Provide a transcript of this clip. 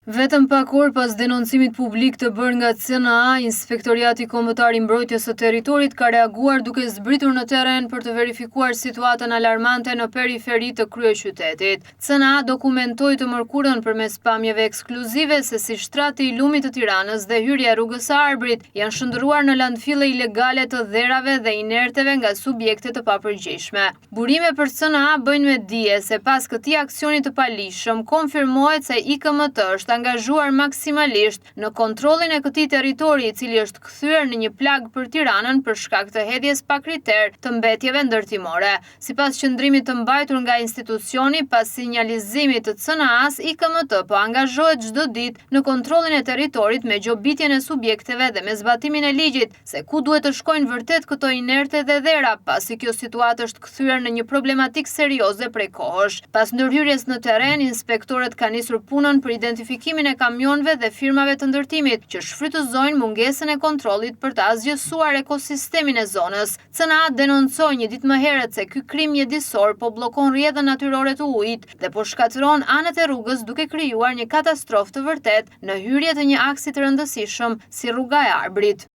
Vetëm pak orë pas denoncimit publik të bërë nga CNA, Inspektoriati Kombëtar i Mbrojtjes së Territorit ka reaguar duke zbritur në terren për të verifikuar situatën alarmante në periferi të kryeqytetit. CNA dokumentoi të mërkurën përmes pamjeve ekskluzive se si shtrati i lumit të Tiranës dhe hyrja rrugës së Arbrit janë shndërruar në landfille ilegale të dherave dhe inerteve nga subjekte të papërgjegjshme. Burime për CNA bëjnë me dije se pas këtij aksioni të palishëm konfirmohet se IKMT është angazhuar maksimalisht në kontrollin e këtij territori i cili është kthyer në një plag për Tiranën për shkak të hedhjes pa kriter të mbetjeve ndërtimore. Sipas qendrimit të mbajtur nga institucioni pas sinjalizimit të CNA-s, IKMT po angazhohet çdo ditë në kontrollin e territorit me gjobitjen e subjekteve dhe me zbatimin e ligjit se ku duhet të shkojnë vërtet këto inerte dhe dhera, pasi kjo situatë është kthyer në një problematik serioze prej kohësh. Pas ndërhyrjes në terren, inspektorët kanë nisur punën për identifikimin e kamionëve dhe firmave të ndërtimit që shfrytëzojnë mungesën e kontrollit për të asgjësuar ekosistemin e zonës. CNA denoncoi një ditë më herët se ky krim mjedisor po bllokon rrjedhën natyrore të ujit dhe po shkatëron anët e rrugës duke krijuar një katastrofë të vërtetë në hyrje të një aksi të rëndësishëm si rruga e Arbrit.